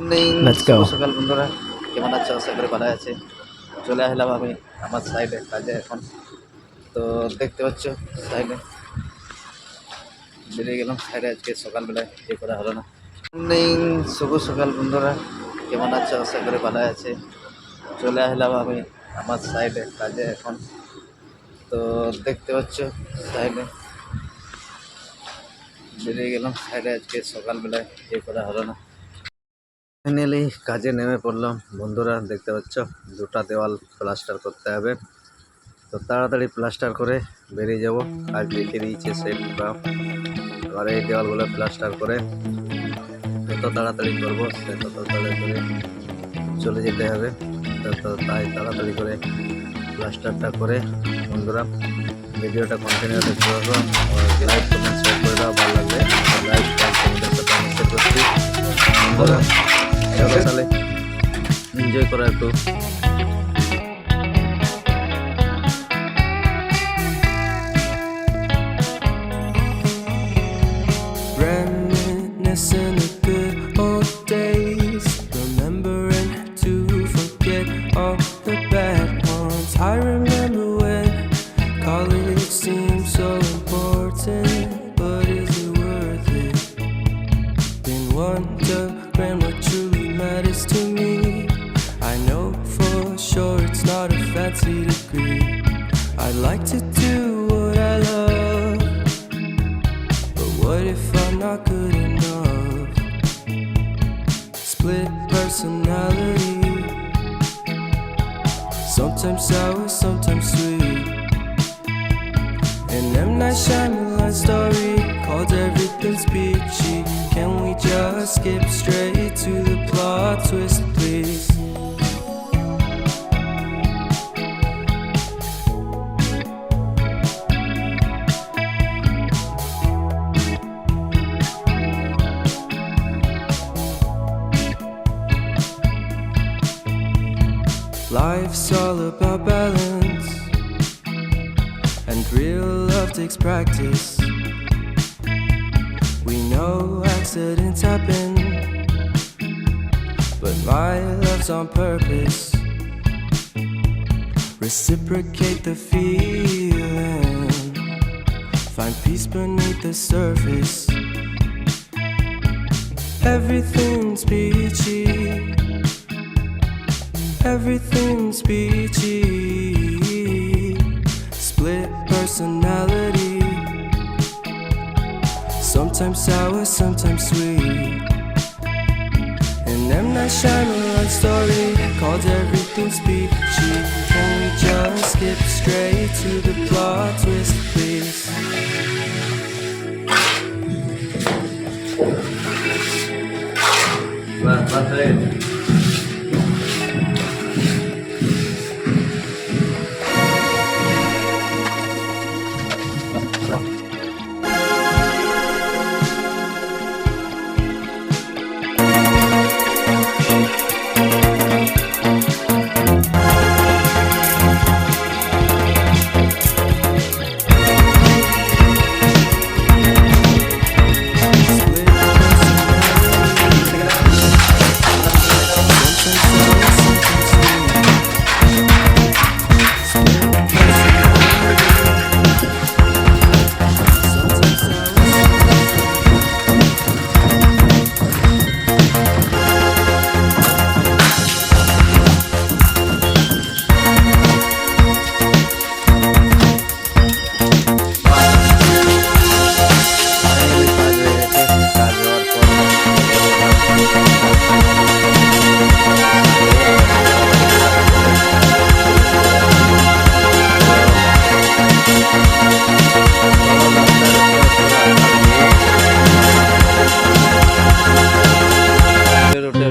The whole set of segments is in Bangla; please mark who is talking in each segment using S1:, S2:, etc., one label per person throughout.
S1: Let's go.
S2: সকাল বন্ধুরা, কেমন আছো? আশা করি ভালো আছে। চলে আসলাম আমি আমার সাইডে কাজে এখন। তো দেখতে পাচ্ছ সাইডে বেরিয়ে গেলাম সাইডে। আজকে সকালবেলায় ইয়ে করা হলো না। মর্নিং, শুভ সকাল বন্ধুরা, কেমন আছো? আশা করি ভালো আছে। চলে আসলাম আমি আমার সাইডে কাজে এখন। তো দেখতে পাচ্ছ সাইডে বেরিয়ে গেলাম সাইডে। আজকে সকালবেলায় ইয়ে করা হলো না। ফাইনালি কাজে নেমে পড়লাম বন্ধুরা। দেখতে পাচ্ছ দুটা দেওয়াল প্লাস্টার করতে হবে। তো তাড়াতাড়ি প্লাস্টার করে বেরিয়ে যাব। কাজ লিখে দিয়েছে সেট বা এবার এই দেওয়ালগুলো প্লাস্টার করে যত তাড়াতাড়ি করবো সে তত তাড়াতাড়ি চলে যেতে হবে। তো তাই তাড়াতাড়ি করে প্লাস্টারটা করে বন্ধুরা ভিডিওটা কন্টিনিউ দেখতে পাবো। লাইক কমেন্ট শেয়ার করে দাও, ভালো লাগলে লাইক তোমাদের সাথে আমি শেয়ার করছি বন্ধুরা। চলো তাহলে এনজয় করা একটু।
S3: Reminiscing the good old days, remembering to forget all the bad ones. I remember when college seemed so important, but is it worth it? Been wondering what truly matters to me. I know for sure it's not a fancy degree. I'd like to do what I love, but what if I'm not good enough? Split personality, sometimes sour, sometimes sweet. An M. Night Shyamalan story called Everything's Peachy. Can we just skip straight to the plot twist, please? Life's all about balance, and real love takes practice. We know accidents happen, but my love's on purpose. Reciprocate the feeling, find peace beneath the surface. Everything's peachy, everything's peachy. Split personality, sometimes sour, sometimes sweet. An M. Night Shyamalan story called Everything's Peachy. Can we just skip straight to the plot twist, please?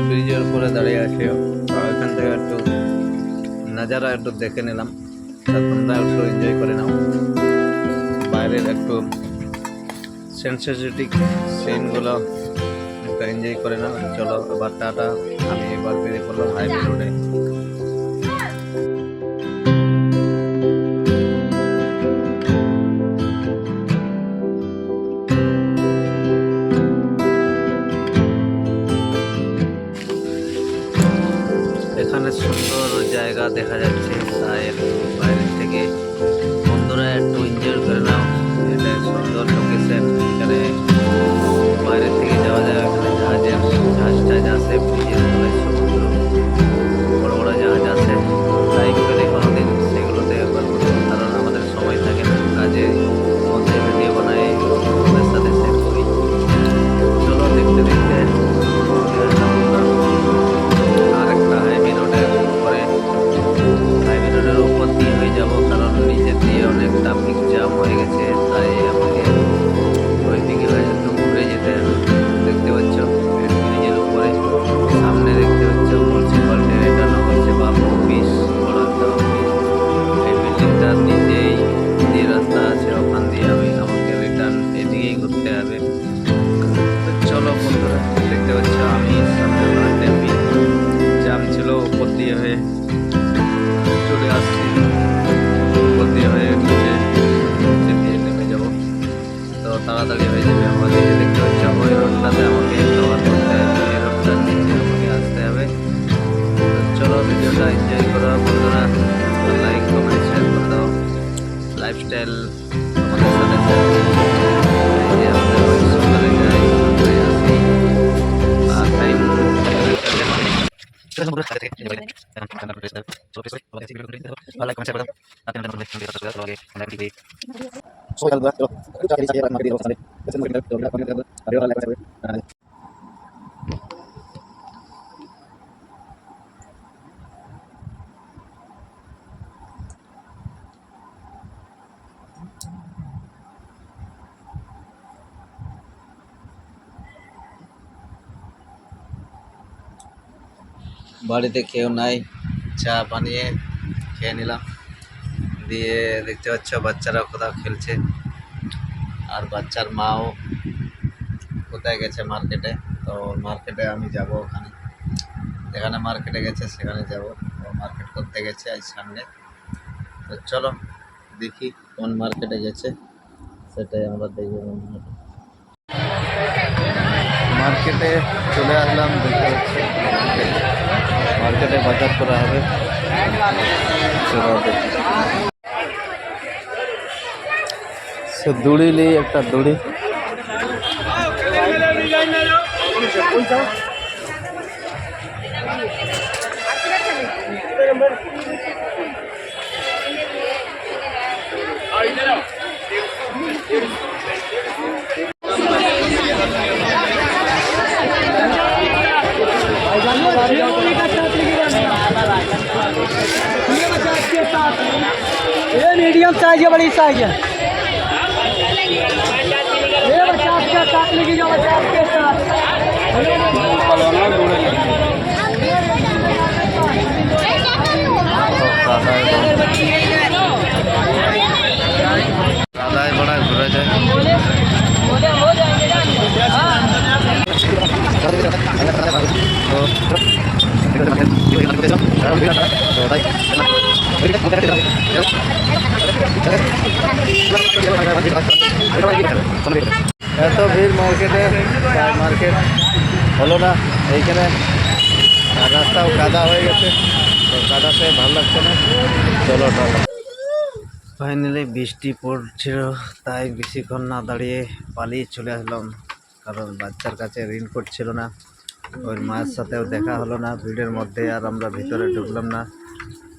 S2: ব্রিজের উপরে দাঁড়িয়ে আছে। এখান থেকে একটু নাজারা একটু দেখে নিলাম। তোমরা একটু এনজয় করে নাও। বাইরের একটু সেন্সেটিক সিনগুলো একটু এনজয় করে নাও। চলো এবার টাটা। আমি এবার বেরিয়ে পড়লাম হাইওয়ে রোডে। এখানে সুন্দর জায়গা দেখা যাচ্ছে, তাই একটু বাইরের থেকে বন্ধুরা একটু এনজয় করে নাও। এটা সুন্দর লোকেশন, এখানে বাইরে থেকে যাওয়া যায়। এখানে জাহাজ টাজ আছে, ব্রিজের তলায় সমুদ্র, বড় বড় জাহাজ আছে। তাই করে কোনোদিন সেগুলোতে একবার বলবো, কারণ আমাদের সময় থাকে না, কাজে মধ্যে ভিডিও বানাই, ওদের সাথে শেয়ার করি। চলো দেখতে দেখতে আরেকটা হাইওয়ে রোডের উপরে, হাইওয়ে রোডের উপর দিয়ে হয়ে যাবো, কারণ নিচের দিয়ে অনেক ট্রাফিক জ্যাম হয়ে গেছে। তাই আমাকে ওই দিকে একটু ঘুরে যেতে হবে। দেখতে পাচ্ছ ব্রিজের উপরে সামনে দেখতে পাচ্ছ মিউনিসিপালিটির, এটা নাম হচ্ছে বাবু অফিস, বড় একটা অফিস। এই বিল্ডিংটার নিচেই যে রাস্তা আছে ওখান দিয়ে আমাকে রিটার্ন এদিকেই ঘুরতে হবে। তো চলো বন্ধুরা, দেখতে পাচ্ছ আমি সামনে ট্রাফিক জ্যাম ছিল, উপর দিয়ে হয়ে চলে আসছি, উপর দিয়ে হয়ে নিচে দিয়ে নেমে যাবো। তো তাড়াতাড়ি হয়ে যাবে। আমাদের দেখতে পাচ্ছি ওই রোডটাতে আমাকে কভার করতে হবে, এই রোডটার নিচে আমাকে আসতে হবে। তো চলো ভিডিওটা এনজয় করো বন্ধুরা, লাইক কমেন্ট শেয়ার করে দাও। লাইফস্টাইল আমাদের সাথে শেয়ার করো। এই যে আমাদের ওই সকালে যাই, সকালে আসি, আর টাইম বাড়িতে কেউ নাই, চা বানিয়ে খেয়ে নিলাম। দিয়ে দেখতে পাচ্ছ বাচ্চারা কোথাও খেলছে, আর বাচ্চার মাও কোথায় গেছে মার্কেটে। তো মার্কেটে আমি যাব, ওখানে যেখানে মার্কেটে গেছে সেখানে যাব। ও মার্কেট করতে গেছে আজ সামনে। তো চলো দেখি কোন মার্কেটে গেছে, সেটাই আমরা দেখব। মার্কেটে চলে আসলাম, দেখতে পাচ্ছি মার্কেটে বাজার করা হবে। সে দড়ি নেই, একটা দড়ি।
S1: ये मीडियम साइज है, बड़ी साइज है। ये 50 के साथ लेके जाओ, 50 के साथ।
S2: दादा है बड़ा घुरा जाए। এত ভিড় মার্কেটে, মার্কেট হলো না এইখানে, রাস্তাও কাদা হয়ে গেছে। তো কাদাতে ভালো লাগছে না। চলো টাটা। ফাইনালি বৃষ্টি পড়ছিল, তাই বেশিক্ষণ না দাঁড়িয়ে পালিয়ে চলে আসলাম, কারণ বাচ্চার কাছে রেইনকোট ছিল না। ওর মায়ের সাথেও দেখা হলো না ভিড়ের মধ্যে, আর আমরা ভিতরে ঢুকলাম না।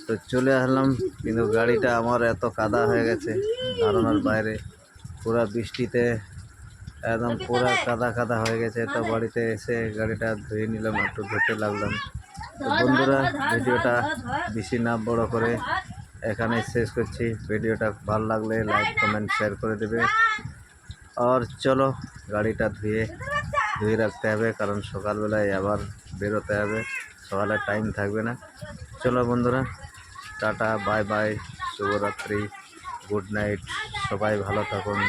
S2: তো চলে আসলাম, কিন্তু গাড়িটা আমার এত কাদা হয়ে গেছে ধারণার বাইরে। পুরা বৃষ্টিতে একদম পুরা কাদা কাদা হয়ে গেছে। তো বাড়িতে এসে গাড়িটা ধুয়ে নিলাম, একটু ধুতে লাগলাম। তো বন্ধুরা, ভিডিওটা বেশি না বড় করে এখানে শেষ করছি। ভিডিওটা ভালো লাগলে লাইক কমেন্ট শেয়ার করে দেবে। আর চলো গাড়িটা ধুয়ে রাখতে হবে, কারণ সকালবেলায় আবার বেরোতে হবে, সকালে টাইম থাকবে না। চলো বন্ধুরা, টাটা, বাই বাই, শুভরাত্রি, গুড নাইট, সবাই ভালো থাকুন।